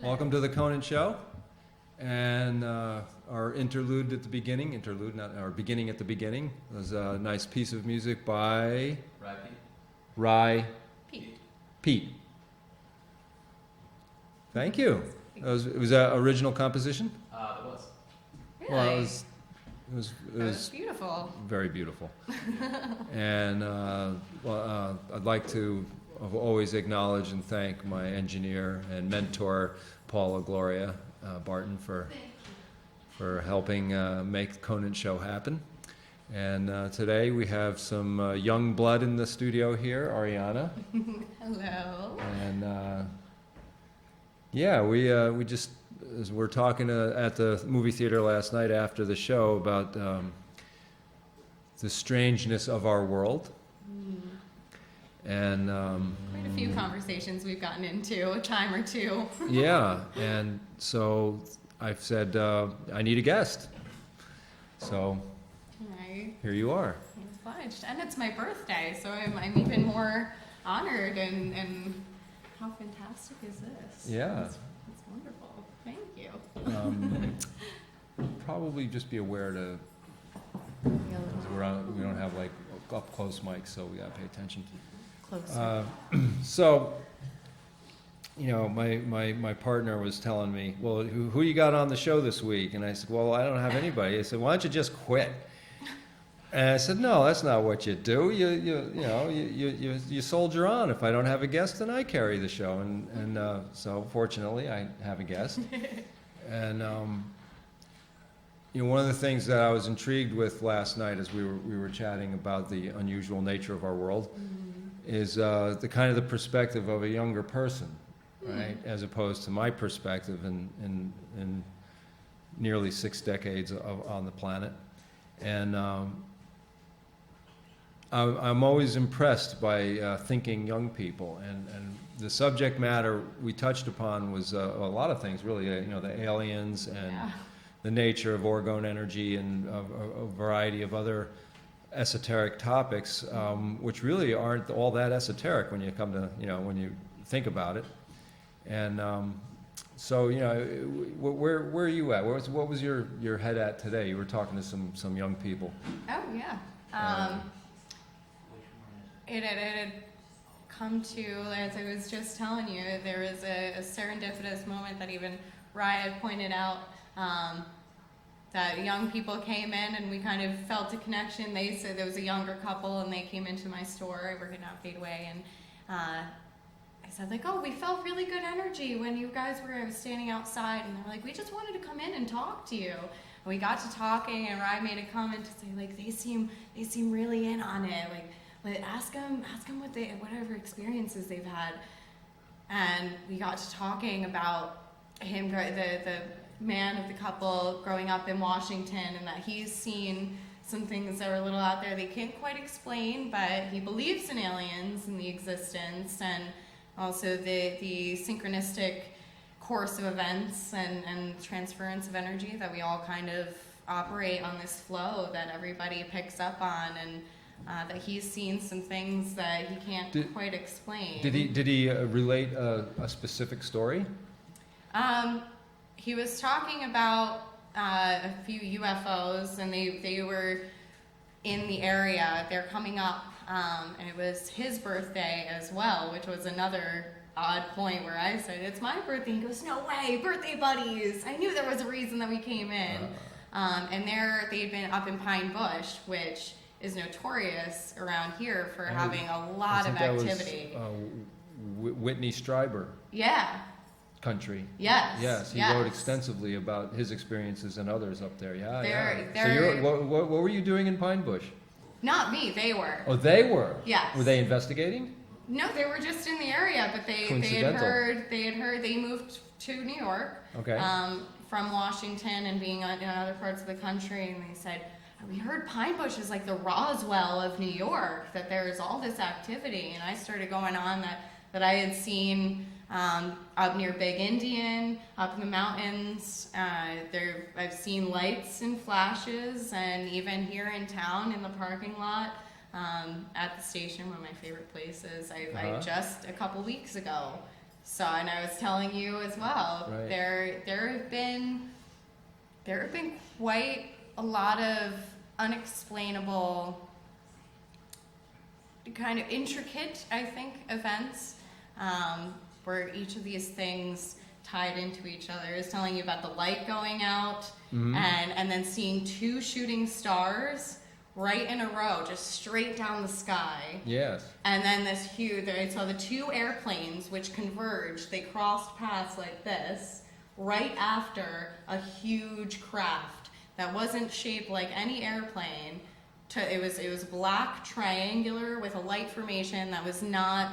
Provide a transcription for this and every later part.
Welcome to the Conant Show, and our interlude at the beginning, beginning at the beginning, was a nice piece of music by Pete. Thank you. Was that original composition? It was. Really? Well, it was beautiful. Very beautiful. And I'd like to always acknowledge and thank my engineer and mentor, Paula Gloria Barton, for helping make Conant Show happen. And today we have some young blood in the studio here, Arianna. Hello. And we just, as we're talking at the movie theater last night after the show about the strangeness of our world. And quite a few conversations we've gotten into, a time or two. Yeah, and so I've said I need a guest. So here you are. I'm obliged. And it's my birthday, so I'm even more honored. And how fantastic is this? Yeah. It's wonderful. Thank you. Probably just be aware to, we don't have like up close mics, so we gotta pay attention. Closer. So, my partner was telling me, well, who you got on the show this week? And I said, well, I don't have anybody. I said, why don't you just quit? And I said, no, that's not what you do. You soldier on. If I don't have a guest, then I carry the show. And so fortunately, I have a guest. And one of the things that I was intrigued with last night as we were chatting about the unusual nature of our world is the kind of the perspective of a younger person, right, as opposed to my perspective in nearly 6 decades on the planet. And I'm always impressed by thinking young people, and the subject matter we touched upon was a lot of things, really, the aliens and the nature of orgone energy and a variety of other esoteric topics, which really aren't all that esoteric when you come to, when you think about it. And so, where are you at? What was your head at today? You were talking to some young people. Oh, yeah. It had come to, as I was just telling you, there was a serendipitous moment that even Ryan had pointed out, that young people came in and we kind of felt a connection. They said there was a younger couple and they came into my store. I work at Not Fade Away, and I said, like, oh, we felt really good energy when you guys were standing outside, and they're like, we just wanted to come in and talk to you. And we got to talking, and Ryan made a comment to say, like, they seem really in on it. Like ask them whatever experiences they've had. And we got to talking about him, the man of the couple, growing up in Washington, and that he's seen some things that are a little out there they can't quite explain, but he believes in aliens and the existence, and also the synchronistic course of events and transference of energy that we all kind of operate on this flow that everybody picks up on, and that he's seen some things that he can't quite explain. Did he relate a specific story? He was talking about a few UFOs, and they were in the area. They're coming up, and it was his birthday as well, which was another odd point where I said, it's my birthday. He goes, no way, birthday buddies. I knew there was a reason that we came in. And they'd been up in Pine Bush, which is notorious around here for having a lot of activity. That was Whitney Strieber. Yeah. Country. Yes. He wrote extensively about his experiences and others up there. They're, so what were you doing in Pine Bush? Not me, they were. Oh, they were? Yes. Were they investigating? No, they were just in the area, but they had heard they moved to New York. Okay. From Washington and being in other parts of the country, and they said, we heard Pine Bush is like the Roswell of New York, that there's all this activity. And I started going on that I had seen up near Big Indian, up in the mountains. I've seen lights and flashes, and even here in town in the parking lot at the station, one of my favorite places. I just a couple weeks ago So, and I was telling you as well, Right. there have been quite a lot of unexplainable, kind of intricate, I think, events where each of these things tied into each other. I was telling you about the light going out, and then seeing 2 shooting stars right in a row, just straight down the sky. Yes. And then this huge, I saw the 2 airplanes which converged, they crossed paths like this, right after a huge craft that wasn't shaped like any airplane. It was black, triangular, with a light formation that was not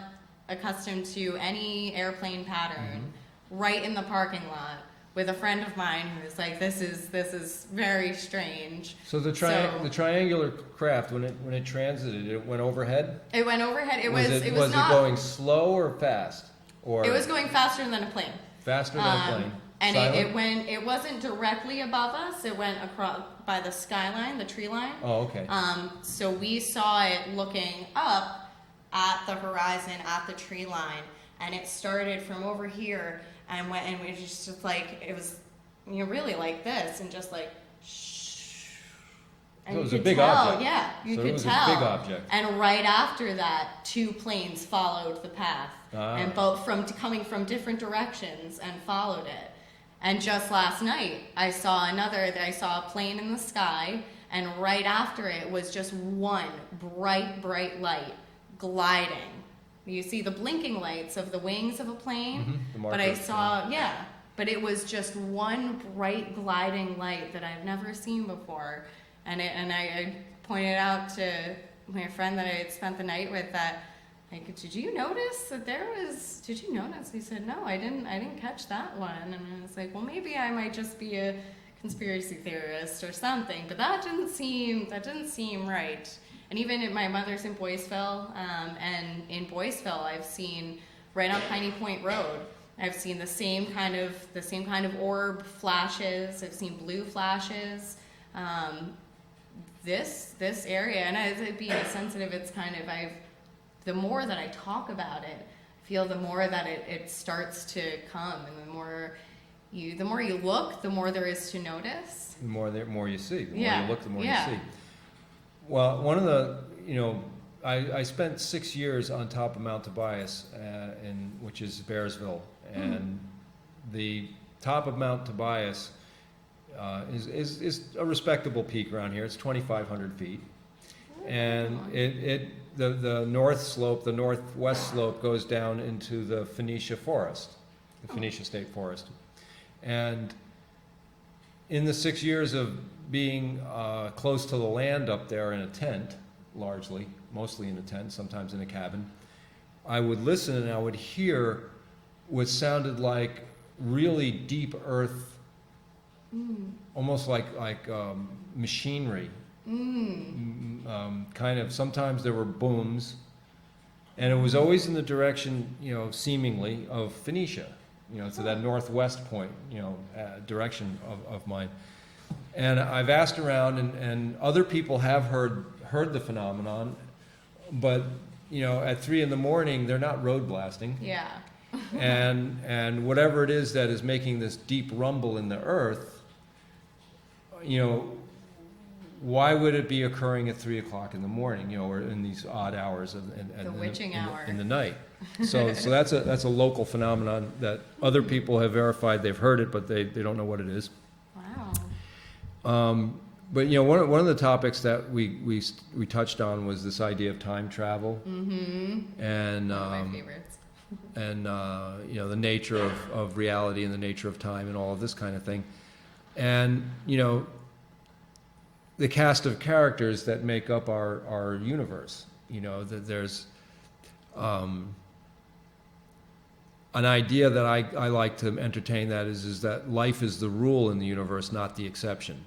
accustomed to any airplane pattern, right in the parking lot, with a friend of mine who was like, this is very strange. So the triangular craft, when it transited, it went overhead? It went overhead. Was it going slow or fast? Or it was going faster than a plane. Faster than a plane. And it wasn't directly above us. It went across by the skyline, the tree line. Oh, okay. So we saw it looking up at the horizon, at the tree line, and it started from over here and went, and we just like, it was, really like this, and just like, shh. And so it was you a could big tell, object. yeah, you so could it was tell. a big object. And right after that, 2 planes followed the path, and both coming from different directions, and followed it. And just last night, I saw a plane in the sky, and right after it was just one bright, bright light gliding. You see the blinking lights of the wings of a plane, but I saw, but it was just one bright gliding light that I've never seen before. And I pointed out to my friend that I had spent the night with that, like, did you notice? He said, no, I didn't catch that one. And I was like, well, maybe I might just be a conspiracy theorist or something, but that didn't seem right. And even my mother's in Boyceville, and in Boyceville, I've seen right on Piney Point Road, I've seen the same kind of orb flashes. I've seen blue flashes. This area, and as it being sensitive, it's kind of, the more that I talk about it, I feel the more that it starts to come, and the more you look, the more there is to notice. The more you see. The more Yeah. you look, the more Yeah. you see. Well, one of the, I spent 6 years on top of Mount Tobias, which is Bearsville, and the top of Mount Tobias is a respectable peak around here. It's 2,500 feet, and the north slope, the northwest slope, goes down into the Phoenicia Forest, the Phoenicia State Forest, and in the 6 years of being close to the land up there in a tent, mostly in a tent, sometimes in a cabin, I would listen and I would hear what sounded like really deep earth, almost like machinery. Kind of, sometimes there were booms, and it was always in the direction, seemingly, of Phoenicia, to that northwest point, direction of mine. And I've asked around, and other people have heard the phenomenon, but at 3 a.m, they're not road blasting. Yeah. and whatever it is that is making this deep rumble in the earth, why would it be occurring at 3 o'clock in the morning, or in these odd hours The witching hour. in the night? So that's a local phenomenon that other people have verified. They've heard it, but they don't know what it is. Wow. But one of the topics that we touched on was this idea of time travel, and One of my favorites. and the nature of reality and the nature of time and all of this kind of thing, and the cast of characters that make up our universe. That there's an idea that I like to entertain, that is that life is the rule in the universe, not the exception.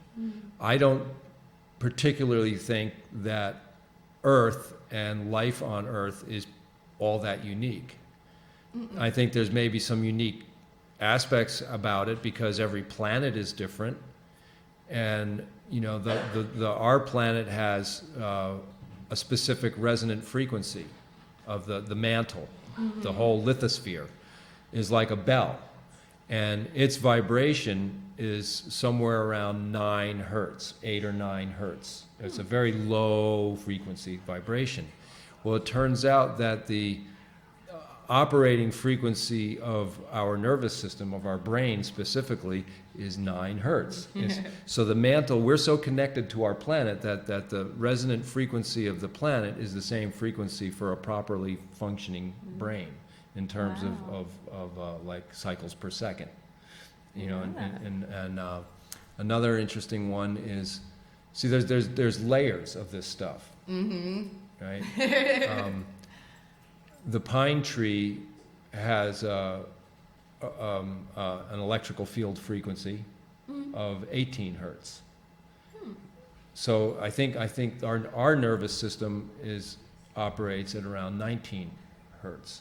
I don't particularly think that Earth and life on Earth is all that unique. I think there's maybe some unique aspects about it because every planet is different, and our planet has a specific resonant frequency of the mantle, the whole lithosphere. is like a bell, and its vibration is somewhere around 9 hertz, 8 or 9 hertz. It's a very low frequency vibration. Well, it turns out that the operating frequency of our nervous system, of our brain specifically, is 9 hertz. So the mantle, we're so connected to our planet that the resonant frequency of the planet is the same frequency for a properly functioning brain in terms of like cycles per second. You know, and another interesting one is, see, there's layers of this stuff, right? The pine tree has an electrical field frequency of 18 hertz. So I think our nervous system operates at around 19 hertz.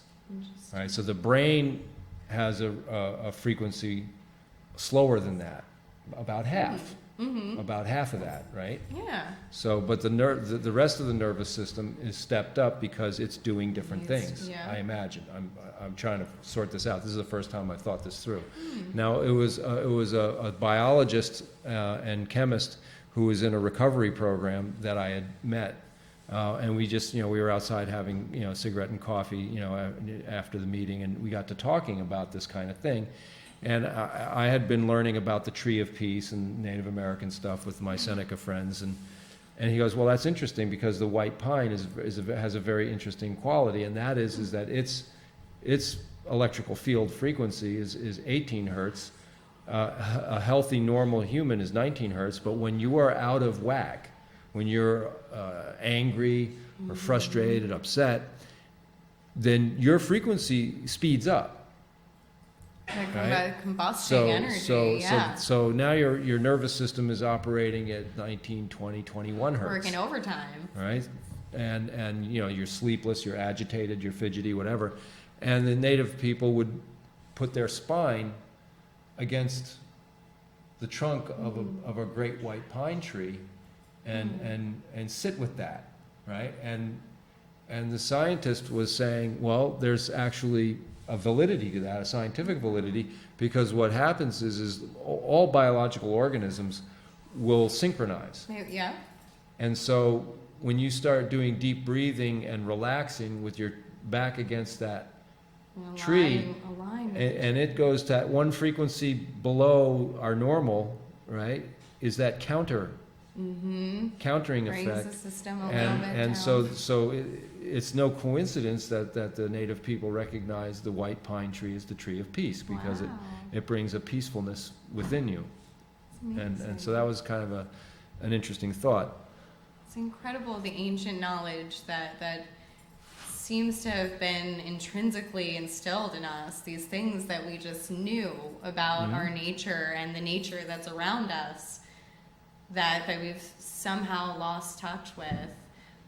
All right, so the brain has a frequency slower than that, about half. About half of that, right? Yeah. So, but the rest of the nervous system is stepped up because it's doing different things. Yeah. I imagine. I'm trying to sort this out. This is the first time I've thought this through. Now, it was a biologist and chemist who was in a recovery program that I had met, and we just, we were outside having, a cigarette and coffee, after the meeting, and we got to talking about this kind of thing. And I had been learning about the Tree of Peace and Native American stuff with my Seneca friends, and he goes, well, that's interesting because the white pine has a very interesting quality, and that is that its electrical field frequency is 18 hertz. A healthy, normal human is 19 hertz, but when you are out of whack, when you're angry or frustrated, upset, then your frequency speeds up. Like Right? combusting energy, So now your nervous system is operating at 19, 20, 21 hertz. Working overtime. Right? And you're sleepless, you're agitated, you're fidgety, whatever. And the native people would put their spine against the trunk of a great white pine tree and sit with that, right? And the scientist was saying, well, there's actually a validity to that, a scientific validity, because what happens is all biological organisms will synchronize. Yeah. And so when you start doing deep breathing and relaxing with your back against that tree, and it goes to that one frequency below our normal, right, is that countering Brings effect. the system a little bit And down. so it's no coincidence that the native people recognize the white pine tree as the tree of peace, because it brings a peacefulness within you. And so that was kind of an interesting thought. It's incredible, the ancient knowledge that seems to have been intrinsically instilled in us, these things that we just knew about our nature and the nature that's around us that we've somehow lost touch with.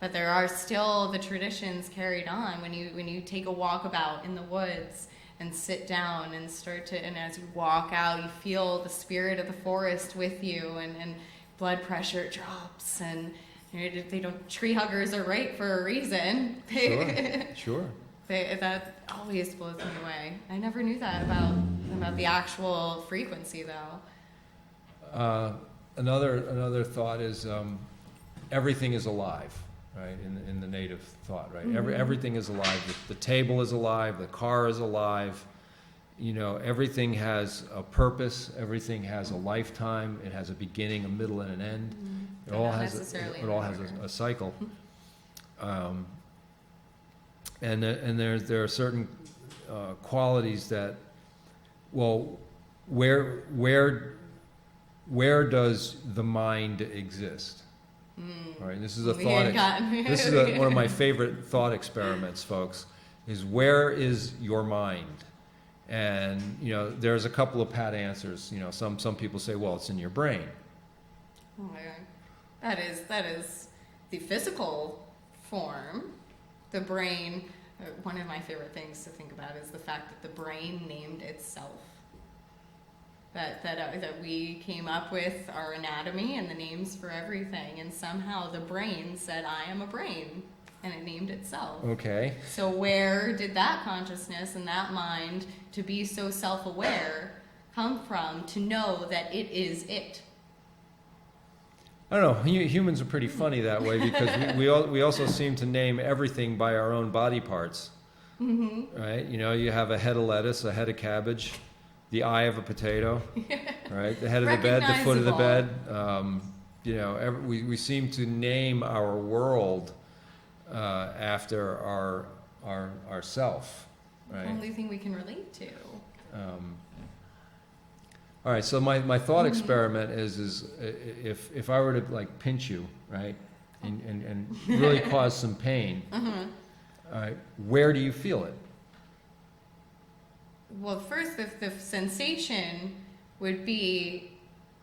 But there are still the traditions carried on when you take a walk about in the woods and sit down and and as you walk out, you feel the spirit of the forest with you, and blood pressure drops, and tree huggers are right for a reason. Sure. That always blows me away. I never knew that about the actual frequency, though. Another thought is everything is alive, right? In the native thought, right? Everything is alive. The table is alive. The car is alive. Everything has a purpose. Everything has a lifetime. It has a beginning, a middle, and an end. It all has a cycle. And there are certain qualities that, well, where does the mind exist? All right, this is a thought. This is one of my favorite thought experiments, folks. Is where is your mind? And there's a couple of pat answers. Some people say, well, it's in your brain. Oh my God, that is the physical form. The brain. One of my favorite things to think about is the fact that the brain named itself. That we came up with our anatomy and the names for everything, and somehow the brain said, I am a brain. and it named itself. Okay. So where did that consciousness and that mind to be so self-aware come from to know that it is it? I don't know. Humans are pretty funny that way because we also seem to name everything by our own body parts. Mm-hmm. Right? You know, you have a head of lettuce, a head of cabbage, the eye of a potato, right? The head of the bed, the foot of the bed. You know, we seem to name our world after our self, right? The only thing we can relate to. All right, so my thought experiment is if I were to like pinch you, right, and really cause some pain, all right, where do you feel it? Well, first, the sensation would be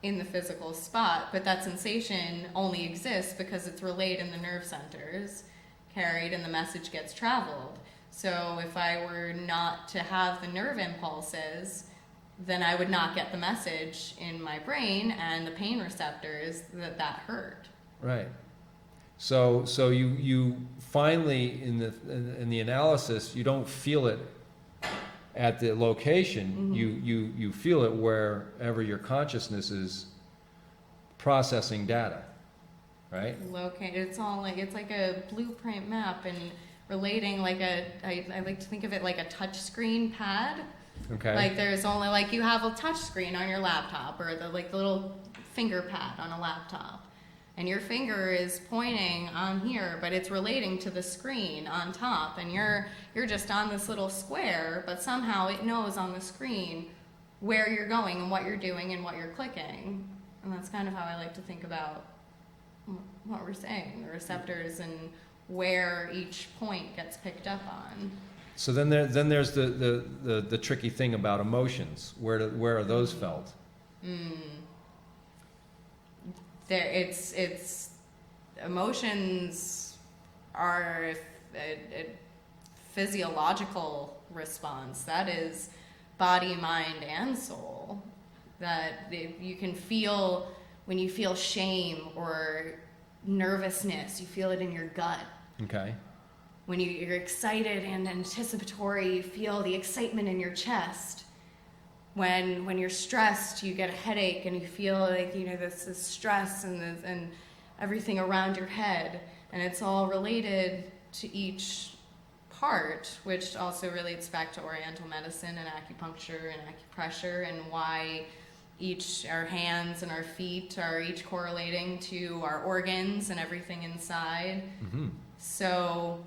in the physical spot, but that sensation only exists because it's relayed in the nerve centers, carried, and the message gets traveled. So if I were not to have the nerve impulses, then I would not get the message in my brain and the pain receptors that hurt. Right. So you finally in the analysis you don't feel it at the location. Mm-hmm. You feel it wherever your consciousness is processing data. Right. Located. It's all like, it's like a blueprint map and relating like I like to think of it like a touch screen pad. Okay. Like there's only like you have a touch screen on your laptop or the little finger pad on a laptop, and your finger is pointing on here, but it's relating to the screen on top, and you're just on this little square, but somehow it knows on the screen where you're going and what you're doing and what you're clicking, and that's kind of how I like to think about what we're saying, the receptors and where each point gets picked up on. So then there's the tricky thing about emotions. Where are those felt? It's emotions are a physiological response. That is body, mind, and soul. That you can feel when you feel shame or nervousness, you feel it in your gut. Okay. When you're excited and anticipatory, you feel the excitement in your chest. When you're stressed, you get a headache and you feel like, you know, this stress and everything around your head. And it's all related to each part, which also relates back to Oriental medicine and acupuncture and acupressure and why our hands and our feet are each correlating to our organs and everything inside. Mm-hmm. So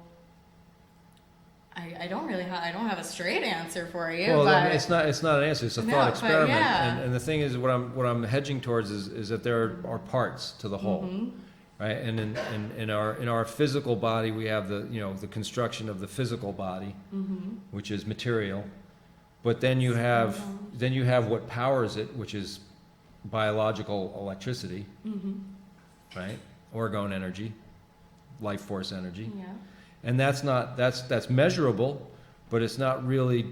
I don't have a straight answer for you. Well, but it's not an answer. It's a thought experiment. Yeah. And the thing is, what I'm hedging towards is that there are parts to the whole, mm-hmm. right? And in our physical body, we have the construction of the physical body, mm-hmm. which is material. But then you have what powers it, which is biological electricity, mm-hmm. right? Orgone energy, life force energy. Yeah. And that's measurable, but it's not really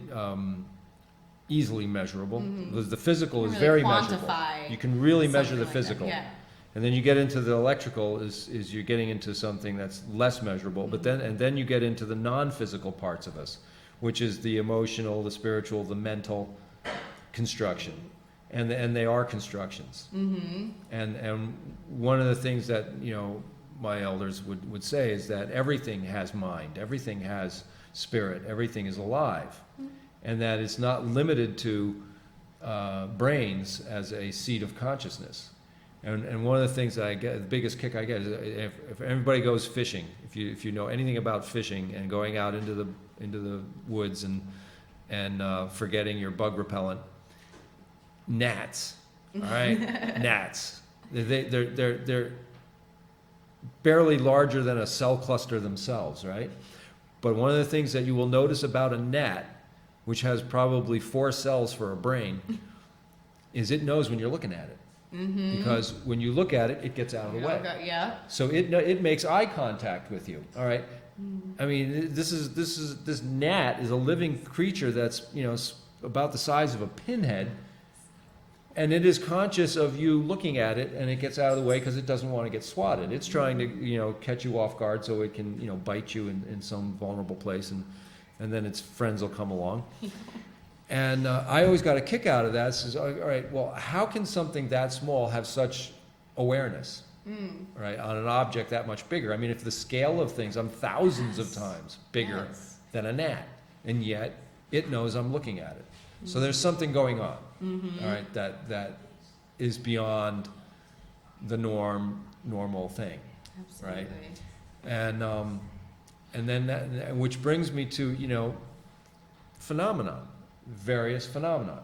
easily measurable, mm-hmm. because the physical is really very measurable. You can really measure the physical. Like yeah. And then you get into the electrical is you're getting into something that's less measurable, mm-hmm. but then you get into the non-physical parts of us, which is the emotional, the spiritual, the mental construction. And they are constructions. Mm-hmm. And one of the things that, my elders would say is that everything has mind, everything has spirit, everything is alive, mm-hmm. and that it's not limited to brains as a seat of consciousness. And one of the things that I get, the biggest kick I get, is if everybody goes fishing, if you know anything about fishing and going out into the woods and forgetting your bug repellent, gnats, all right, gnats, they're barely larger than a cell cluster themselves, right? But one of the things that you will notice about a gnat, which has probably 4 cells for a brain, is it knows when you're looking at it. Mm-hmm. Because when you look at it, it gets out of the way. Okay, yeah. So it makes eye contact with you. All right. I mean, this gnat is a living creature that's about the size of a pinhead, And it is conscious of you looking at it, and it gets out of the way because it doesn't want to get swatted. It's trying to, catch you off guard so it can, bite you in some vulnerable place, and then its friends will come along. And I always got a kick out of that. Says, all right, well, how can something that small have such awareness, right, on an object that much bigger? I mean, if the scale of things, I'm thousands of times bigger than a gnat, and yet it knows I'm looking at it. So there's something going on, all right, that is beyond the normal thing, Absolutely. right? And then that, which brings me to phenomenon, various phenomena,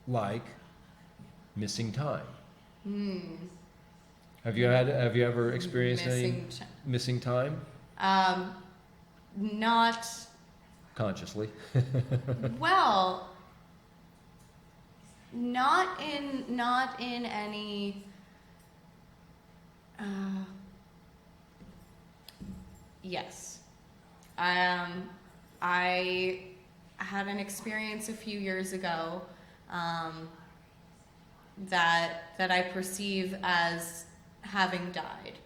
like missing time. Have you ever experienced any missing time? Not consciously. well. Not in any. Yes. I had an experience a few years ago that I perceive as having died.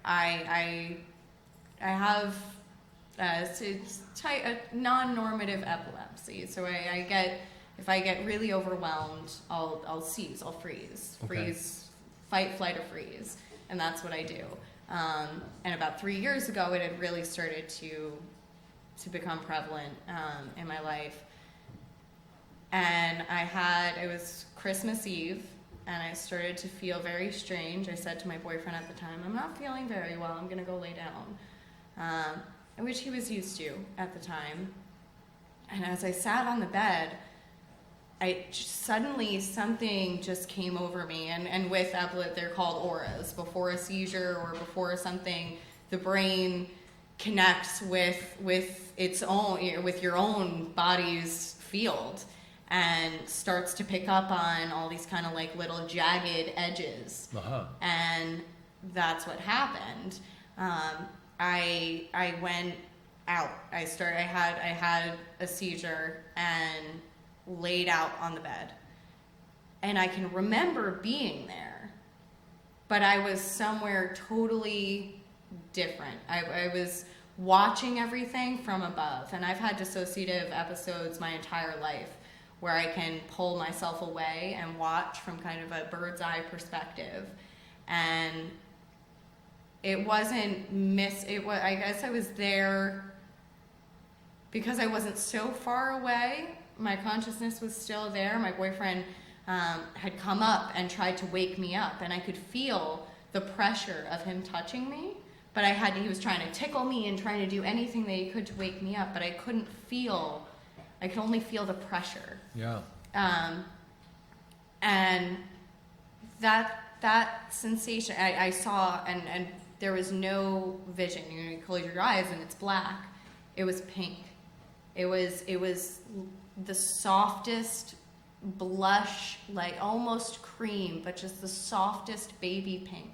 I have it's a non-normative epilepsy, so if I get really overwhelmed, I'll seize, I'll freeze, fight, flight, or freeze, and that's what I do. And about 3 years ago, it had really started to become prevalent in my life. And it was Christmas Eve, and I started to feel very strange. I said to my boyfriend at the time, I'm not feeling very well, I'm gonna go lay down, which he was used to at the time. And as I sat on the bed, suddenly something just came over me, and with epilepsy, they're called auras. Before a seizure or before something, the brain connects with its own, with your own body's field, and starts to pick up on all these kind of like little jagged edges. And that's what happened. I went out. I had a seizure and laid out on the bed. And I can remember being there, but I was somewhere totally different. I was watching everything from above, and I've had dissociative episodes my entire life where I can pull myself away and watch from kind of a bird's eye perspective. And it wasn't I guess I was there because I wasn't so far away. My consciousness was still there. My boyfriend had come up and tried to wake me up, and I could feel the pressure of him touching me, but he was trying to tickle me and trying to do anything that he could to wake me up, but I could only feel the pressure. Yeah. And that sensation, I saw, and there was no vision. You close your eyes and it's black. It was pink. It was the softest blush, like almost cream, but just the softest baby pink.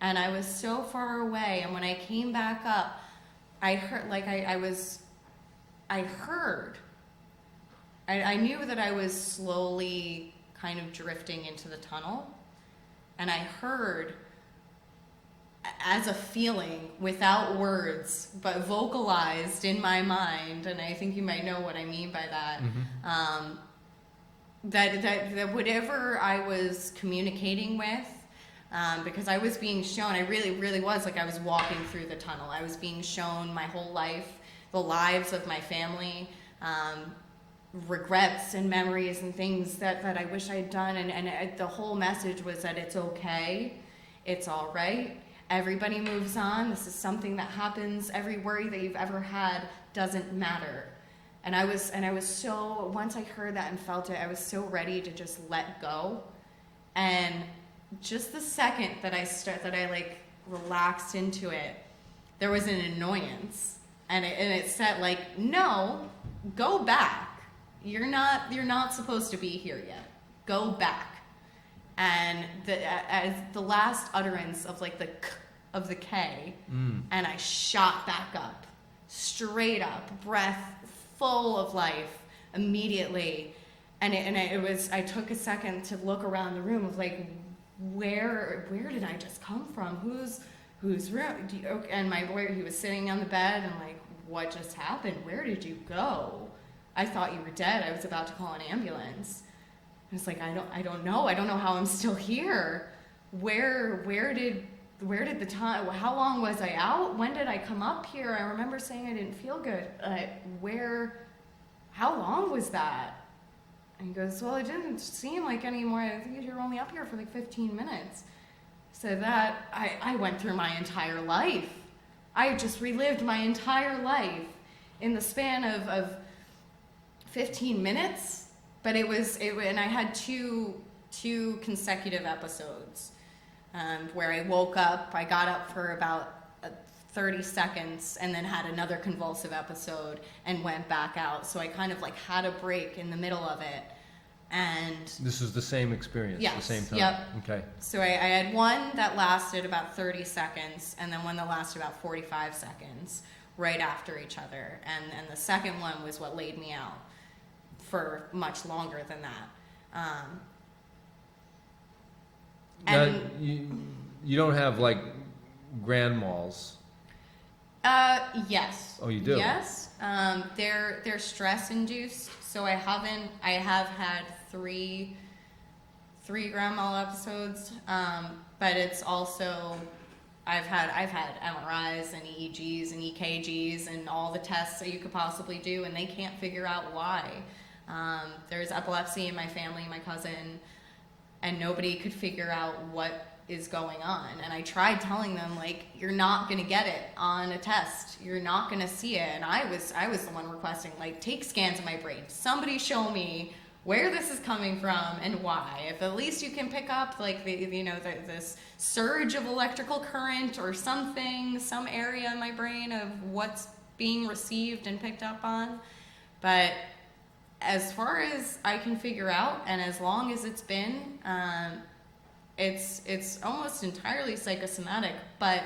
And I was so far away, and when I came back up, I heard, like I knew that I was slowly kind of drifting into the tunnel, and I heard, as a feeling, without words, but vocalized in my mind, and I think you might know what I mean by that, that whatever I was communicating with, because I was being shown, I really, really was, like I was walking through the tunnel. I was being shown my whole life, the lives of my family, regrets and memories and things that I wish I had done, and the whole message was that it's okay, it's all right, everybody moves on, this is something that happens, every worry that you've ever had doesn't matter. And I was so, once I heard that and felt it, I was so ready to just let go. And just the second that I like relaxed into it, there was an annoyance, and it said, like, no, go back. You're not supposed to be here yet. Go back. And as the last utterance of like the k of the K, and I shot back up, straight up, breath full of life immediately, I took a second to look around the room of like, where did I just come from? Whose room? And my boy, he was sitting on the bed and like, what just happened? Where did you go? I thought you were dead. I was about to call an ambulance. I was like, I don't know. I don't know how I'm still here. Where did the time, how long was I out? When did I come up here? I remember saying I didn't feel good. How long was that? And he goes, well, it didn't seem like any more. I think you were only up here for like 15 minutes. So that, I went through my entire life. I just relived my entire life in the span of 15 minutes. But and I had two consecutive episodes where I woke up, I got up for about 30 seconds and then had another convulsive episode and went back out. So I kind of like had a break in the middle of it. And this is the same experience, yes, the same time? Yep. Okay. So I had one that lasted about 30 seconds and then one that lasted about 45 seconds right after each other. And the second one was what laid me out for much longer than that. Now, you don't have like grand malls. Yes. Oh, you do? Yes. They're stress induced. So I have had three grand mal episodes. But it's also, I've had MRIs and EEGs and EKGs and all the tests that you could possibly do, and they can't figure out why. There's epilepsy in my family, my cousin, and nobody could figure out what is going on. And I tried telling them, like, you're not going to get it on a test. You're not going to see it. And I was the one requesting, like, take scans of my brain. Somebody show me where this is coming from and why. If at least you can pick up, like, this surge of electrical current or something, some area in my brain of what's being received and picked up on. But as far as I can figure out, and as long as it's been, it's almost entirely psychosomatic, but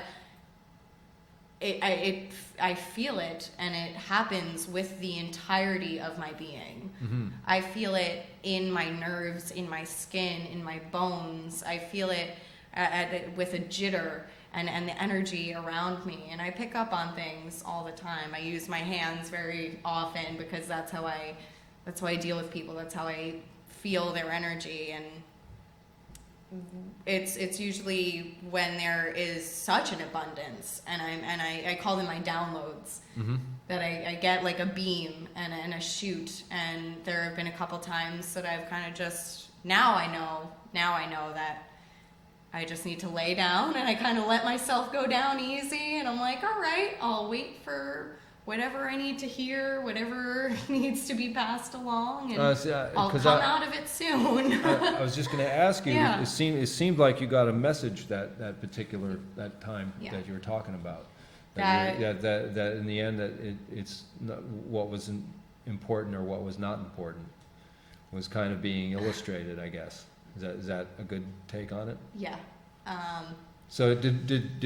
I feel it, and it happens with the entirety of my being. Mm-hmm. I feel it in my nerves, in my skin, in my bones. I feel it with a jitter and the energy around me, and I pick up on things all the time. I use my hands very often because that's how I deal with people. That's how I feel their energy, and it's usually when there is such an abundance, and I call them my downloads, mm-hmm. that I get like a beam and a shoot, and there have been a couple times that I've kind of just now I know that I just need to lay down, and I kind of let myself go down easy, and I'm like, all right, I'll wait for whatever I need to hear, whatever needs to be passed along, and I'll come out of it soon. I was just going to ask you. Yeah. It seemed like you got a message that time, yeah. that you were talking about. That in the end that it's not what was important or what was not important was kind of being illustrated, I guess. Is that a good take on it? Yeah. So did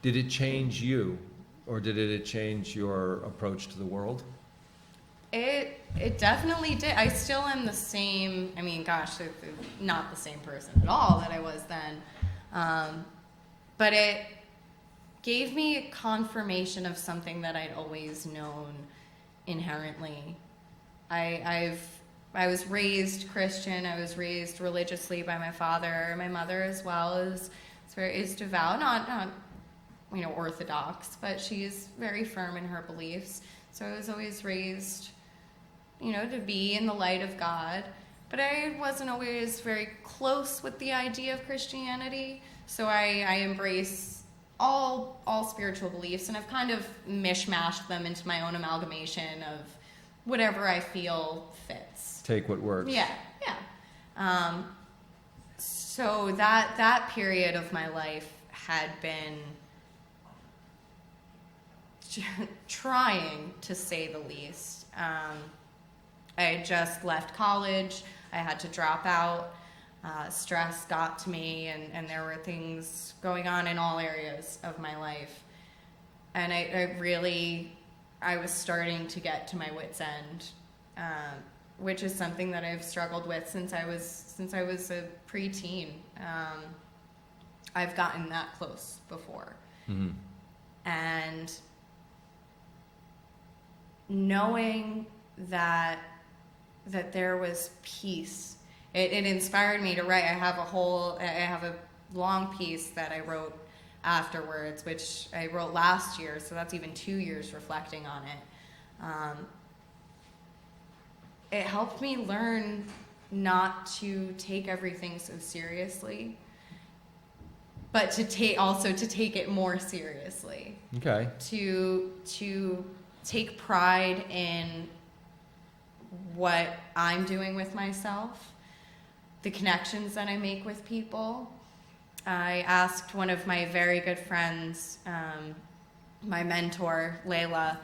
it change you? Or did it change your approach to the world? It definitely did. I still am the same. I mean, gosh, not the same person at all that I was then. But it gave me confirmation of something that I'd always known inherently. I was raised Christian. I was raised religiously by my father. My mother as well is devout. Not orthodox, but she's very firm in her beliefs. So I was always raised, to be in the light of God. But I wasn't always very close with the idea of Christianity. So I embrace all spiritual beliefs, and I've kind of mishmashed them into my own amalgamation of whatever I feel fits. Take what works. Yeah. So that period of my life had been trying, to say the least. I had just left college. I had to drop out. Stress got to me, and there were things going on in all areas of my life. And I was starting to get to my wit's end. which is something that I've struggled with since I was a preteen. I've gotten that close before. Mm-hmm. And knowing that there was peace, it inspired me to write. I have a long piece that I wrote afterwards, which I wrote last year, so that's even 2 years reflecting on it. It helped me learn not to take everything so seriously, but to take it more seriously. Okay. To take pride in what I'm doing with myself, the connections that I make with people. I asked one of my very good friends, my mentor, Layla.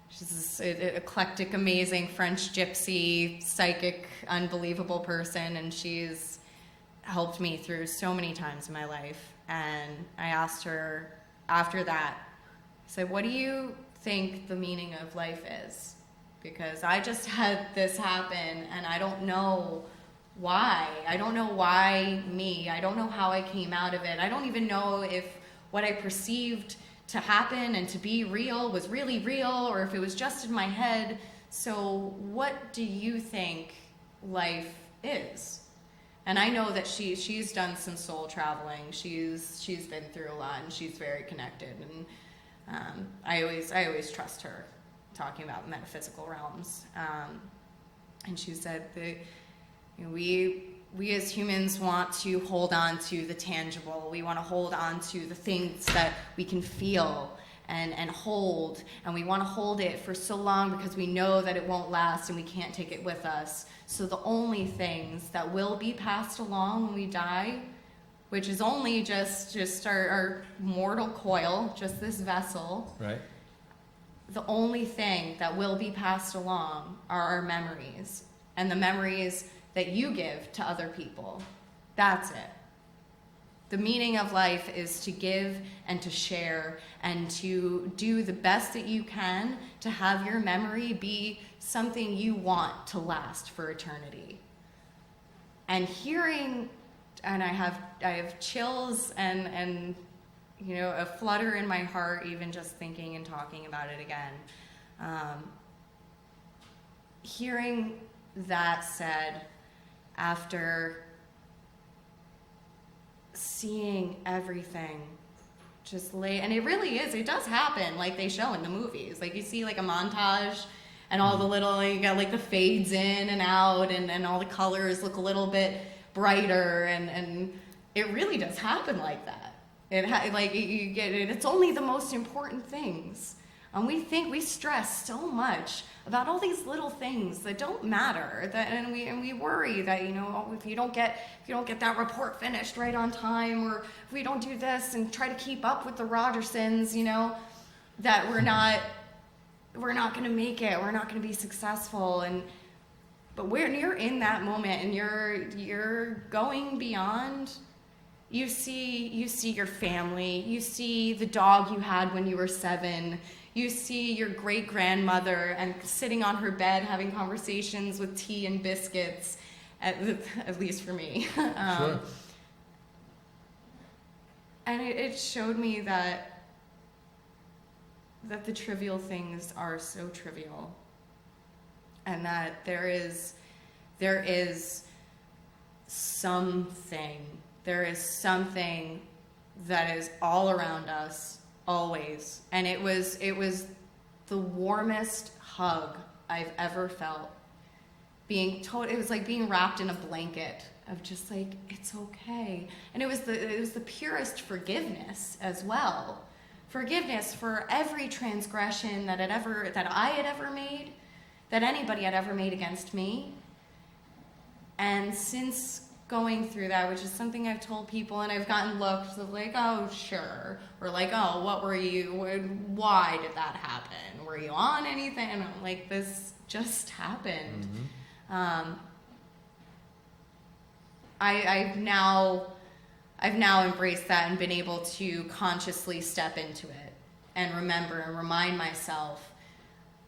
She's this eclectic, amazing French gypsy, psychic, unbelievable person, and she's helped me through so many times in my life. And I asked her after that, I said, what do you think the meaning of life is? Because I just had this happen, and I don't know why. I don't know why me. I don't know how I came out of it. I don't even know if what I perceived to happen and to be real was really real, or if it was just in my head. So what do you think life is? And I know that she's done some soul traveling. She's been through a lot, and she's very connected. And I always trust her talking about metaphysical realms. And she said that we as humans want to hold on to the tangible. We want to hold on to the things that we can feel and hold. And we want to hold it for so long because we know that it won't last and we can't take it with us. So the only things that will be passed along when we die, which is only just our mortal coil, just this vessel. Right. The only thing that will be passed along are our memories, and the memories that you give to other people. That's it. The meaning of life is to give and to share and to do the best that you can to have your memory be something you want to last for eternity. And hearing, and I have chills and a flutter in my heart even just thinking and talking about it again. Hearing that said, after seeing everything just and it really is, it does happen like they show in the movies. Like you see like a montage and all the little, you got like the fades in and out and all the colors look a little bit brighter and it really does happen like that. You get it. It's only the most important things. And we stress so much about all these little things that don't matter. And we worry that if you don't get that report finished right on time, or if we don't do this and try to keep up with the Rogersons, that we're not going to make it. We're not going to be successful. But when you're in that moment and you're going beyond. You see your family. You see the dog you had when you were 7. You see your great-grandmother and sitting on her bed having conversations with tea and biscuits, at least for me. Sure. And it showed me that the trivial things are so trivial, and that there is something. There is something that is all around us, always. And it was the warmest hug I've ever felt. It was like being wrapped in a blanket of just like, it's okay. And it was the purest forgiveness as well. Forgiveness for every transgression that I had ever made, that anybody had ever made against me. And since going through that, which is something I've told people, and I've gotten looks of like, oh, sure, or like, oh, what were you, why did that happen? Were you on anything? And I'm like, this just happened. Mm-hmm. I've now embraced that and been able to consciously step into it and remember and remind myself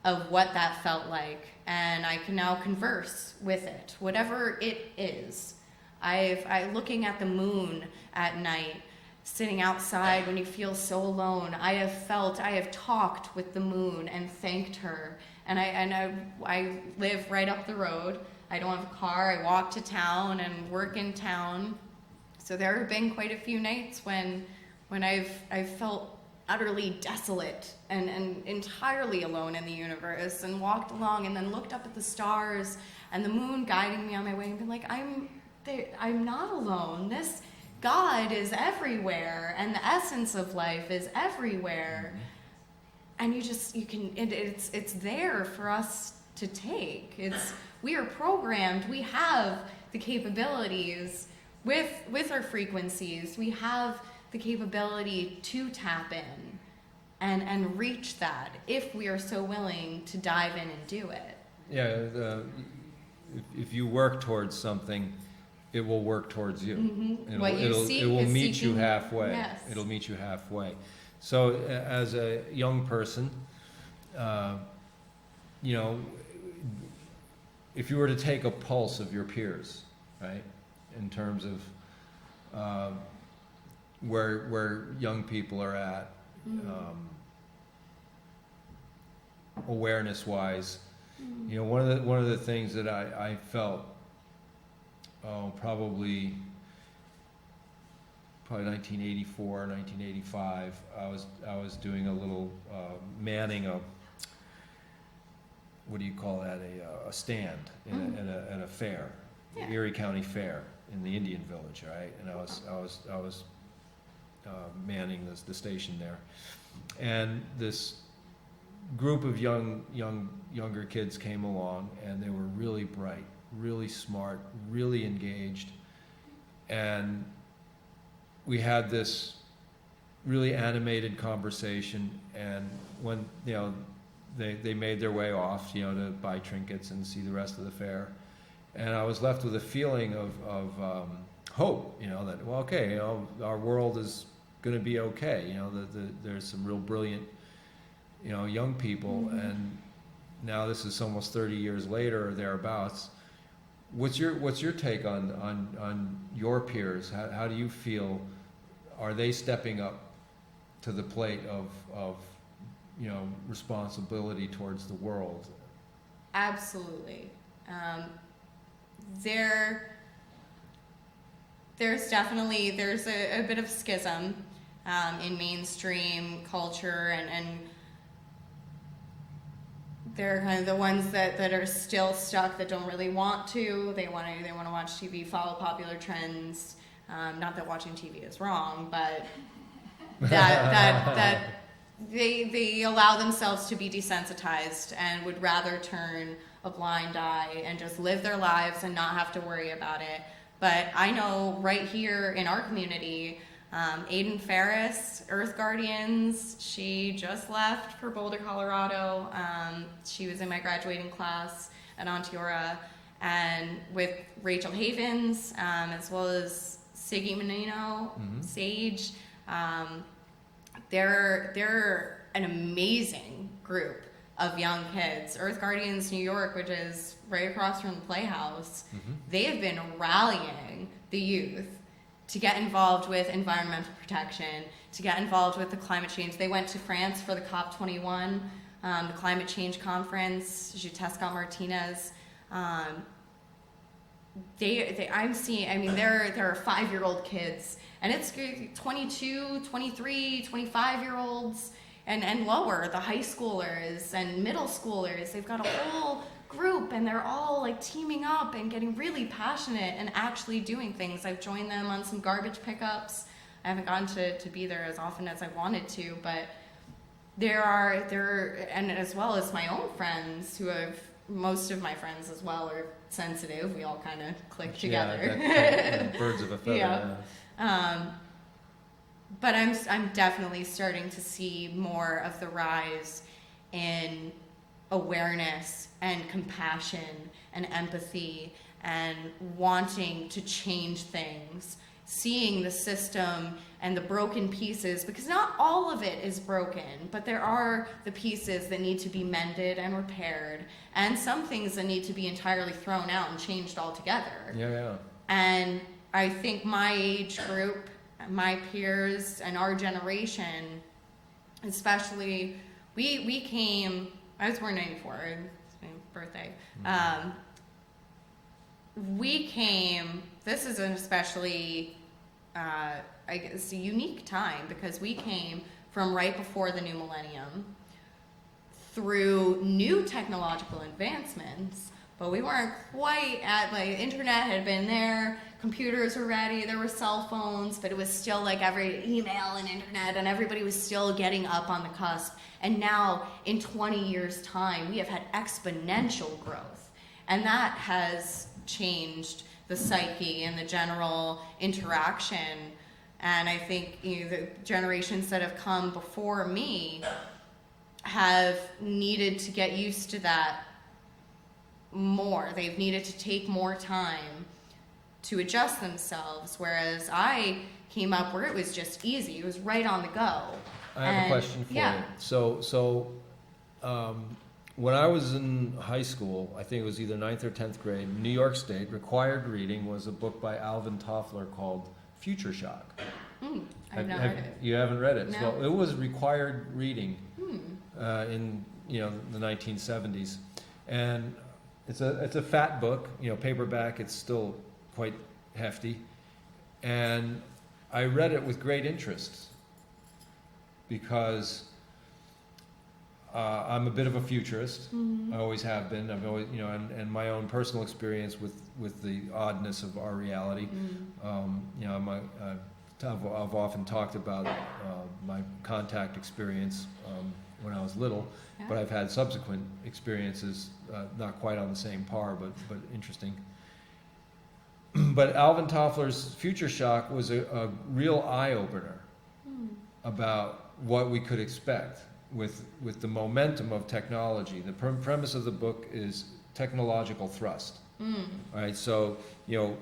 of what that felt like, and I can now converse with it, whatever it is. I looking at the moon at night, sitting outside when you feel so alone. I have talked with the moon and thanked her. And I live right up the road. I don't have a car. I walk to town and work in town. So there have been quite a few nights when I've felt utterly desolate and entirely alone in the universe, and walked along and then looked up at the stars and the moon guiding me on my way and been like, I'm not alone. This God is everywhere, and the essence of life is everywhere. And it's there for us to take. We are programmed. We have the capabilities with our frequencies. We have the capability to tap in and reach that if we are so willing to dive in and do it. Yeah, if you work towards something, it will work towards you. Mm-hmm. It will meet you halfway. Yes. It'll meet you halfway. So as a young person, if you were to take a pulse of your peers, right, in terms of where young people are at, awareness-wise, one of the things that I felt, probably 1984, 1985, I was doing a little manning a, what do you call that, a stand in a fair, the Erie County Fair in the Indian Village, right? And I was manning the station there, and this group of younger kids came along, and they were really bright, really smart, really engaged, and we had this really animated conversation. And when they made their way off, to buy trinkets and see the rest of the fair, and I was left with a feeling of hope, that, well, okay, our world is going to be okay. There's some real brilliant, young people, and now this is almost 30 years later or thereabouts. What's your take on your peers? How do you feel? Are they stepping up to the plate of responsibility towards the world? Absolutely. There's definitely a bit of schism in mainstream culture, and they're kind of the ones that are still stuck, that don't really want to. They want to watch TV, follow popular trends. Not that watching TV is wrong, but that they allow themselves to be desensitized and would rather turn a blind eye and just live their lives and not have to worry about it. But I know right here in our community, Aiden Ferris, Earth Guardians, she just left for Boulder, Colorado. She was in my graduating class at Onteora, and with Rachel Havens, as well as Siggy Menino, Sage. They're an amazing group of young kids. Earth Guardians New York, which is right across from the Playhouse, they have been rallying the youth to get involved with environmental protection, to get involved with the climate change. They went to France for the COP21, the climate change conference, Jutesca Martinez. I'm seeing, there are 5-year-old kids, and it's 22, 23, 25-year-olds, and lower, the high schoolers and middle schoolers. They've got a whole group, and they're all like teaming up and getting really passionate and actually doing things. I've joined them on some garbage pickups. I haven't gotten to be there as often as I wanted to, but and as well as my own friends most of my friends as well are sensitive. We all kind of click together. Birds of a feather. Yeah. But I'm definitely starting to see more of the rise in awareness and compassion and empathy and wanting to change things, seeing the system and the broken pieces, because not all of it is broken, but there are the pieces that need to be mended and repaired, and some things that need to be entirely thrown out and changed altogether. Yeah. And I think my age group, my peers, and our generation, especially, we came, I was born in 94, it's my birthday. We came, this is an especially, I guess, a unique time, because we came from right before the new millennium through new technological advancements, but we weren't quite at, like, internet had been there, computers were ready, there were cell phones, but it was still like every email and internet, and everybody was still getting up on the cusp. And now, in 20 years' time, we have had exponential growth, and that has changed the psyche and the general interaction. And I think, you know, the generations that have come before me have needed to get used to that more. They've needed to take more time to adjust themselves, whereas I came up where it was just easy. It was right on the go. I have a question for you. So, when I was in high school, I think it was either 9th or 10th grade, New York State, required reading was a book by Alvin Toffler called Future Shock. I've not read it. You haven't read it? No. Well, it was required reading in, you know, the 1970s. And it's a fat book, you know, paperback. It's still quite hefty. And I read it with great interest because I'm a bit of a futurist. I always have been. I've always, you know, and my own personal experience with the oddness of our reality. You know, I've often talked about my contact experience when I was little, but I've had subsequent experiences, not quite on the same par, but interesting. But Alvin Toffler's Future Shock was a real eye-opener about what we could expect with the momentum of technology. The premise of the book is technological thrust. Right? So, you know,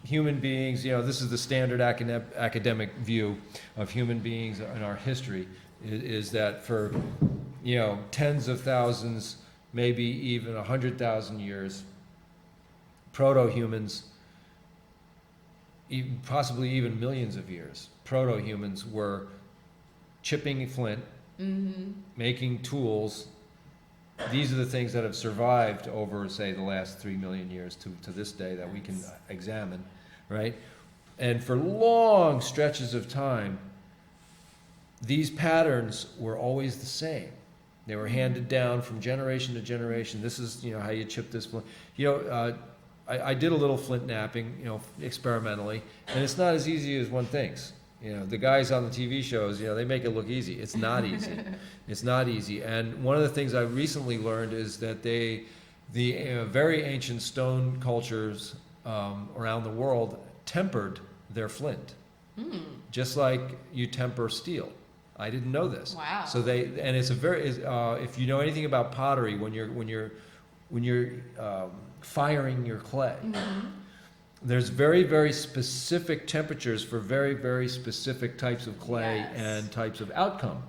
human beings, you know, this is the standard academic view of human beings in our history, is that for, you know, tens of thousands, maybe even 100,000 years, proto-humans, possibly even millions of years, proto-humans were chipping flint, making tools. These are the things that have survived over, say, the last 3 million years to this day that we can examine, right? And for long stretches of time, these patterns were always the same. They were handed down from generation to generation. This is, you know, how you chip this flint. You know, I did a little flint knapping, you know, experimentally, and it's not as easy as one thinks. You know, the guys on the TV shows, you know, they make it look easy. It's not easy. It's not easy. And one of the things I recently learned is that the very ancient stone cultures around the world tempered their flint, just like you temper steel. I didn't know this. Wow. So and it's a very, if you know anything about pottery, when you're firing your clay, there's very, very specific temperatures for very, very specific types of clay and types of outcome.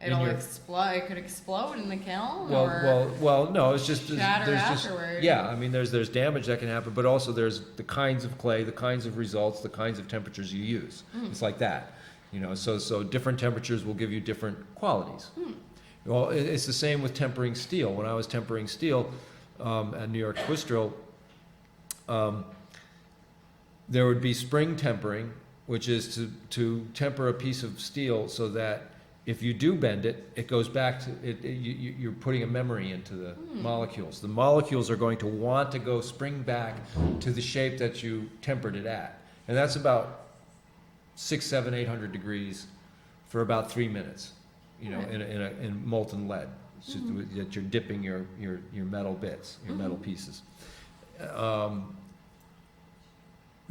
It'll explode. It could explode in the kiln. Well, no. It's just shatter there's afterwards. I mean, there's damage that can happen, but also there's the kinds of clay, the kinds of results, the kinds of temperatures you use. It's like that, you know. So different temperatures will give you different qualities. Well, it's the same with tempering steel. When I was tempering steel at New York Twist Drill, there would be spring tempering, which is to temper a piece of steel so that if you do bend it, it goes back to it. You're putting a memory into the molecules. The molecules are going to want to go spring back to the shape that you tempered it at, and that's about 600, 700, 800 degrees for about 3 minutes. You know, in molten lead, so that you're dipping your metal bits, your metal pieces.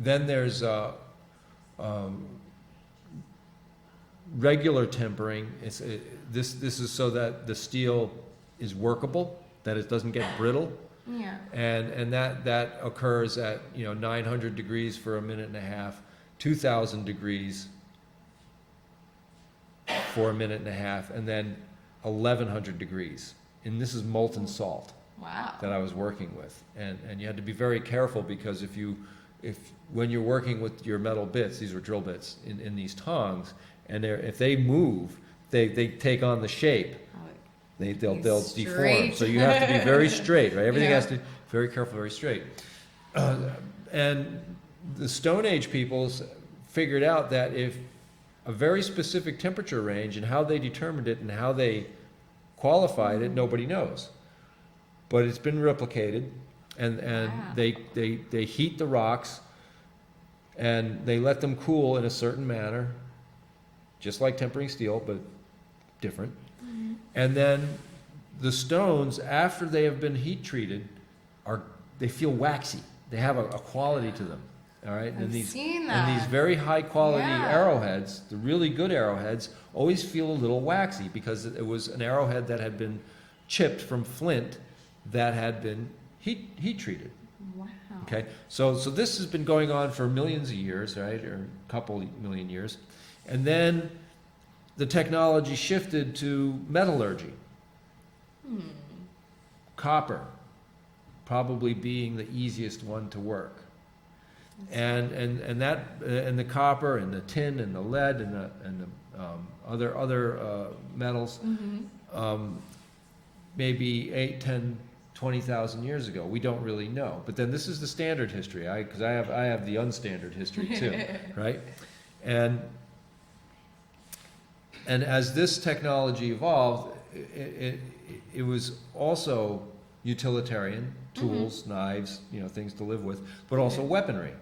Then there's regular tempering. This is so that the steel is workable, that it doesn't get brittle. Yeah. And that occurs at 900 degrees for a minute and a half, 2,000 degrees for a minute and a half, and then 1100 degrees. And this is molten salt Wow. that I was working with. And you had to be very careful, because when you're working with your metal bits, these were drill bits in these tongs, and if they move, they take on the shape. They'll deform. So you have to be very straight, right? Everything has to be very careful, very straight. And the Stone Age peoples figured out that if a very specific temperature range, and how they determined it and how they qualified it, nobody knows. But it's been replicated, and Wow. they heat the rocks, and they let them cool in a certain manner, just like tempering steel, but different. Mm-hmm. And then the stones, after they have been heat treated, they feel waxy. They have a quality to them. All right, I've seen and that. these very high quality Yeah. arrowheads, the really good arrowheads, always feel a little waxy, because it was an arrowhead that had been chipped from flint that had been heat treated. Wow. Okay, so this has been going on for millions of years, right, or a couple million years, and then the technology shifted to metallurgy. Copper, probably being the easiest one to work. And the copper and the tin and the lead and the other metals, maybe 8, 10, 20,000 years ago. We don't really know. But then this is the standard history, because I have the unstandard history too, right? And as this technology evolved, it was also utilitarian, tools, knives, things to live with, but also weaponry.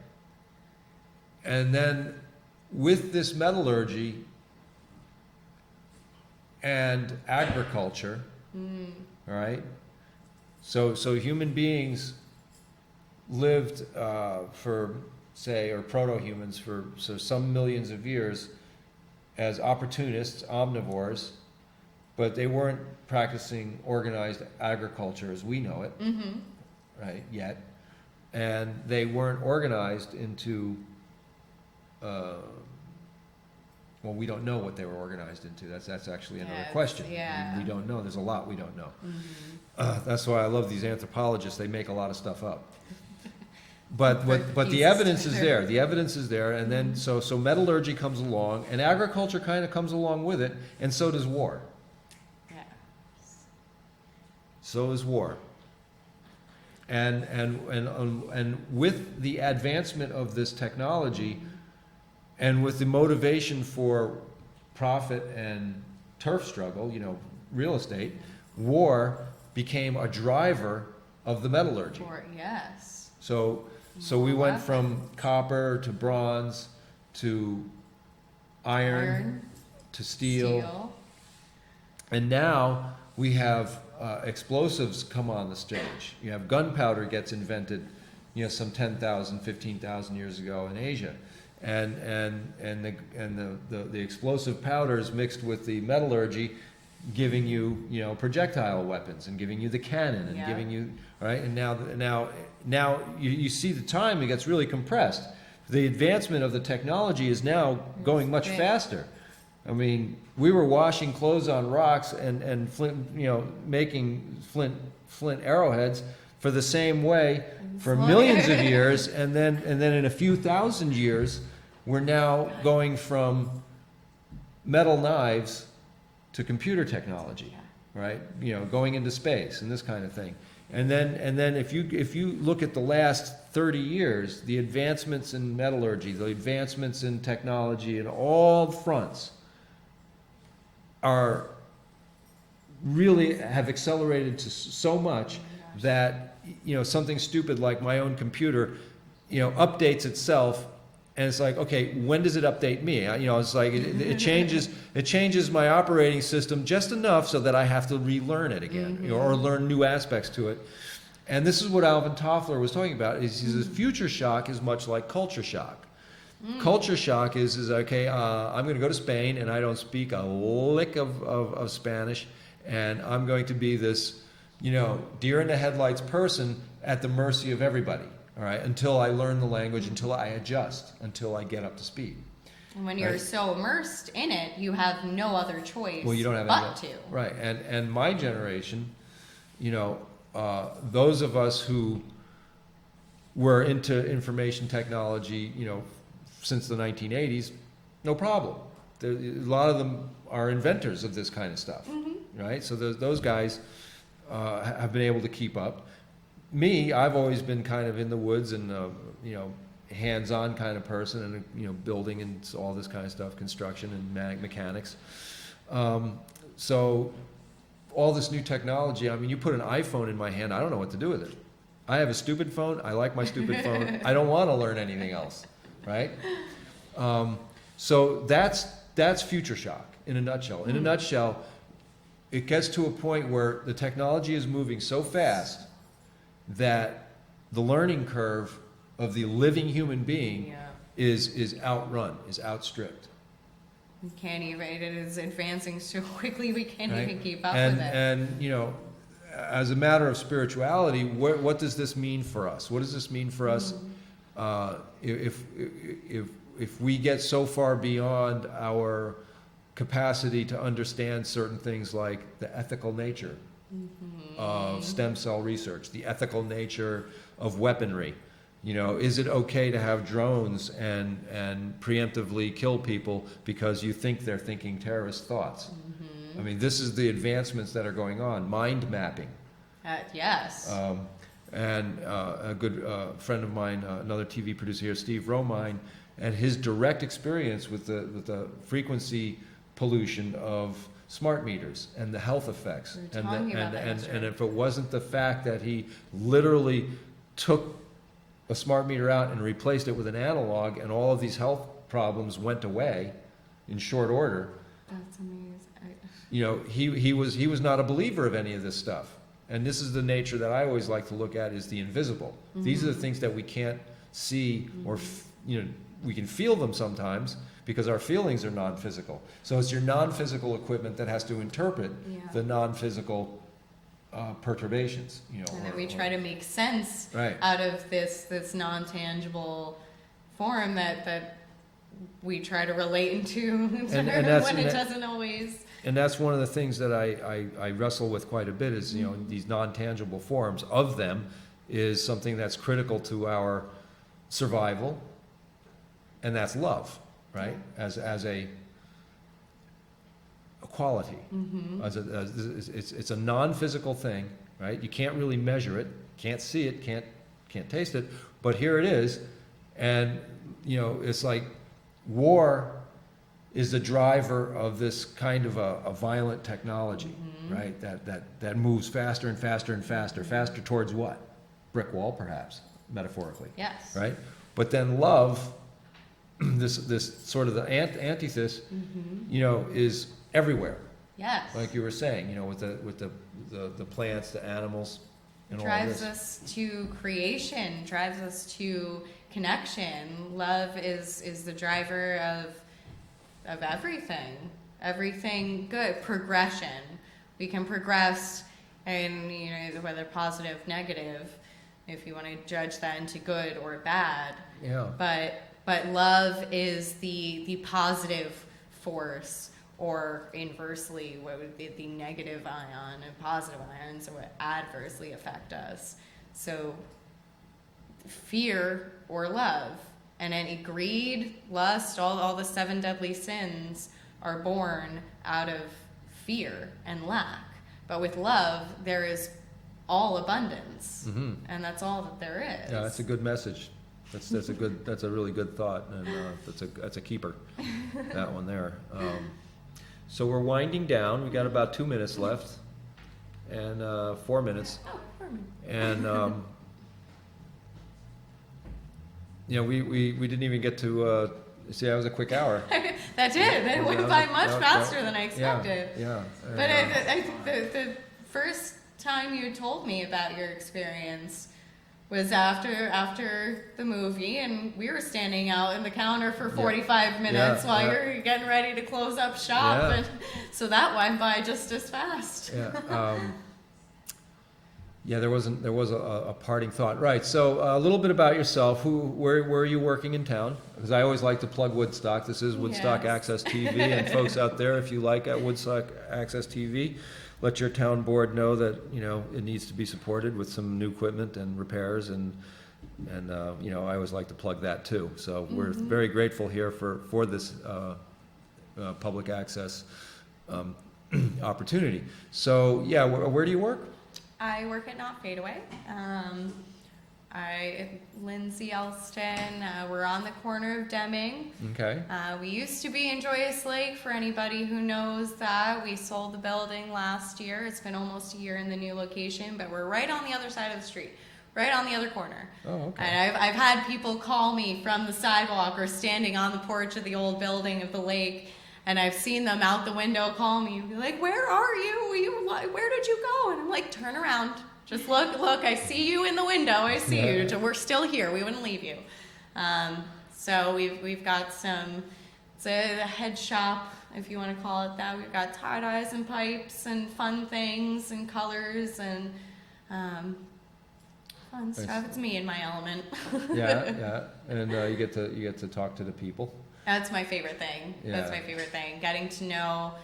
And then with this metallurgy and agriculture, all right, so human beings lived for, say, or proto-humans for some millions of years as opportunists, omnivores, but they weren't practicing organized agriculture as we know it, right, yet. And they weren't organized into, well, we don't know what they were organized into. That's actually another question. Yeah. We don't know. There's a lot we don't know. That's why I love these anthropologists. They make a lot of stuff up. But the evidence is there. The evidence is there, and then so metallurgy comes along, and agriculture kind of comes along with it, and so does war. Yeah. So is war. And with the advancement of this technology, and with the motivation for profit and turf struggle, real estate, war became a driver of the metallurgy. Yes. So we went from copper to bronze to iron to steel. And now we have explosives come on the stage. You have gunpowder gets invented, some 10,000, 15,000 years ago in Asia. And the explosive powders mixed with the metallurgy, giving you projectile weapons, and giving you the cannon, and giving you right. And now you see the time, it gets really compressed. The advancement of the technology is now going much faster. I mean, we were washing clothes on rocks and flint, making flint arrowheads for the same way for millions of years, and then in a few thousand years, we're now going from metal knives to computer technology, right? Going into space and this kind of thing. And then if you look at the last 30 years, the advancements in metallurgy, the advancements in technology in all fronts are really have accelerated to so much that something stupid like my own computer updates itself, and it's like, okay, when does it update me? It's like it changes my operating system just enough so that I have to relearn it again, or learn new aspects to it. And this is what Alvin Toffler was talking about. He says future shock is much like culture shock. Culture shock is okay, I'm going to go to Spain and I don't speak a lick of Spanish, and I'm going to be this, deer in the headlights person at the mercy of everybody, all right, until I learn the language, until I adjust, until I get up to speed. And when you're right? so immersed in it, you have no other choice Well, you don't have but any, to. right? And my generation, you know, those of us who were into information technology, you know, since the 1980s, no problem. A lot of them are inventors of this kind of stuff, right? So those guys have been able to keep up. Me, I've always been kind of in the woods and, you know, hands-on kind of person, and, you know, building and all this kind of stuff, construction and mechanics. So all this new technology, I mean, you put an iPhone in my hand, I don't know what to do with it. I have a stupid phone. I like my stupid phone. I don't want to learn anything else, right? So that's future shock in a nutshell. In a nutshell, it gets to a point where the technology is moving so fast that the learning curve of the living human being is outrun, is outstripped. You can't even, it is advancing so quickly we can't Right? even keep up and, with it. And, you know, as a matter of spirituality, what does this mean for us? What does this mean for us if we get so far beyond our capacity to understand certain things like the ethical nature of stem cell research, the ethical nature of weaponry? You know, is it okay to have drones and preemptively kill people because you think they're thinking terrorist thoughts? I mean, this is the advancements that are going on. Mind mapping. Yes. And a good friend of mine, another TV producer here, Steve Romine, and his direct experience with the frequency pollution of smart meters and the health effects. We were talking about that And yesterday. if it wasn't the fact that he literally took a smart meter out and replaced it with an analog, and all of these health problems went away in short order. That's amazing. You know, he was not a believer of any of this stuff. And this is the nature that I always like to look at, is the invisible. These are the things that we can't see, or you know, we can feel them sometimes because our feelings are non-physical. So it's your non-physical equipment that has to interpret the non-physical perturbations. You know, And then we try to make sense out of this non-tangible form that we try to relate into when it doesn't always. And that's one of the things that I wrestle with quite a bit, is, you know, these non-tangible forms of them is something that's critical to our survival, and that's love, right? As a quality. It's a non-physical thing, right? You can't really measure it, can't see it, can't taste it, but here it is. And, you know, it's like war is the driver of this kind of a violent technology, right? That moves faster and faster and faster. Faster towards what? Brick wall, perhaps, metaphorically. Yes. Right? But then love, this sort of the antithesis, you know, is everywhere. Yes. Like you were saying, you know, with the plants, the animals, and all drives this. us to creation, drives us to connection. Love is the driver of everything good. Progression. We can progress, and, you know, whether positive, negative, if you want to judge that into good or bad. Yeah. But love is the positive force, or inversely, what would be the negative ion and positive ions would adversely affect us. So fear or love, and any greed, lust, all the 7 deadly sins are born out of fear and lack. But with love, there is all abundance, and that's all that there is. Yeah, that's a good message. That's a really good thought, and that's a keeper. That one there. So we're winding down. We got about 2 minutes left, and 4 minutes. Oh, for me. And you know, we didn't even get to see. That was a quick hour. That did. It went by much faster than I expected. Yeah. But I think the first time you told me about your experience was after the movie, and we were standing out in the counter for 45 minutes while you're getting ready to close up shop, and so that went by just as fast. Yeah, there was a parting thought. Right. So a little bit about yourself. Where are you working in town? Because I always like to plug Woodstock. This is Woodstock Yes. Access TV, and folks out there, if you like at Woodstock Access TV, let your town board know that it needs to be supported with some new equipment and repairs, and I always like to plug that too. So we're very grateful here for this public access opportunity. So yeah, where do you work? I work at Not Fade Away. Lindsay Elston, we're on the corner of Deming. Okay. We used to be in Joyous Lake, for anybody who knows that. We sold the building last year. It's been almost a year in the new location, but we're right on the other side of the street, right on the other corner. Oh, okay. And I've had people call me from the sidewalk or standing on the porch of the old building of the lake, and I've seen them out the window call me and be like, "Where are you? Where did you go?" And I'm like, "Turn around. Just look, I see you in the window. I see you. We're still here. We wouldn't leave you." So we've got it's a head shop, if you want to call it that. We've got tie-dyes and pipes and fun things and colors and fun stuff. It's me in my element. Yeah, and you get to talk to the people. That's my favorite thing. Yeah. That's my favorite thing. Getting to know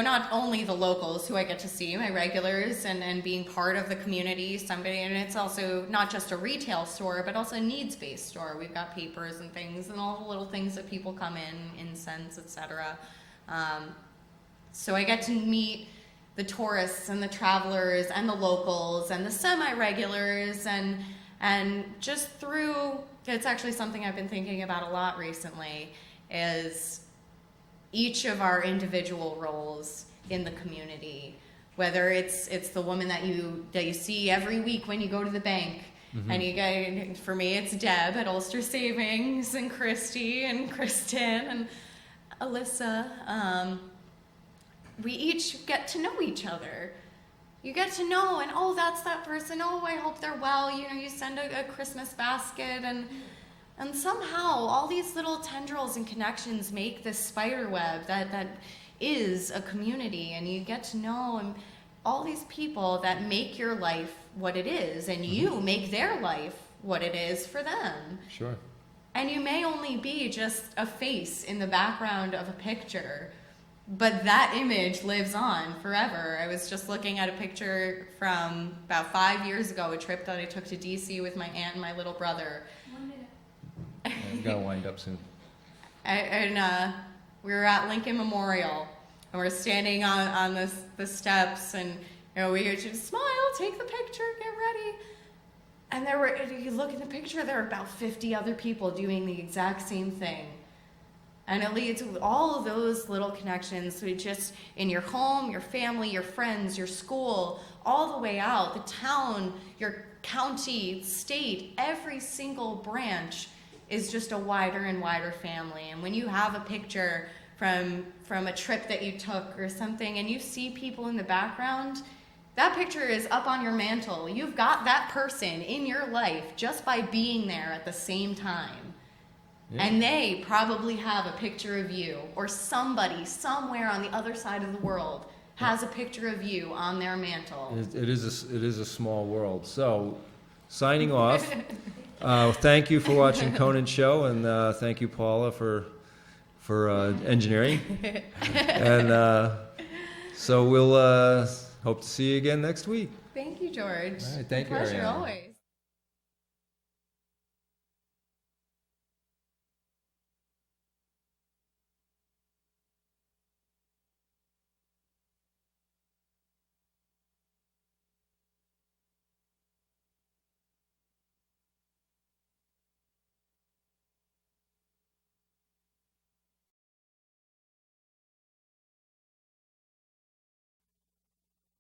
not only the locals who I get to see, my regulars, and being part of the community. And it's also not just a retail store, but also a needs-based store. We've got papers and things and all the little things that people come in, incense, etc. So I get to meet the tourists and the travelers and the locals and the semi-regulars and just through, it's actually something I've been thinking about a lot recently, is each of our individual roles in the community, whether it's the woman that you see every week when you go to the bank, and you get, for me it's Deb at Ulster Savings, and Christy and Kristen and Alyssa. We each get to know each other. You get to know, and that's that person. Oh, I hope they're well. You send a Christmas basket, and somehow all these little tendrils and connections make this spider web that is a community, and you get to know all these people that make your life what it is, and you make their life what it is for them. Sure. And you may only be just a face in the background of a picture, but that image lives on forever. I was just looking at a picture from about 5 years ago, a trip that I took to DC with my aunt and my little brother. 1 minute. You gotta wind up soon. And we were at Lincoln Memorial, and we're standing on the steps, and we just smile, take the picture, get ready. And you look at the picture, there are about 50 other people doing the exact same thing. And it leads to all of those little connections, just in your home, your family, your friends, your school, all the way out, the town, your county, state, every single branch is just a wider and wider family. And when you have a picture from a trip that you took or something, and you see people in the background, that picture is up on your mantle. You've got that person in your life just by being there at the same time. Yeah. And they probably have a picture of you, or somebody somewhere on the other side of the world has a picture of you on their mantle. It is a small world. So, signing off. Thank you for watching Conant Show, and thank you, Paula, for engineering. And so we'll hope to see you again next week. Thank you, George. All right, thank you, Pleasure Arianna. always.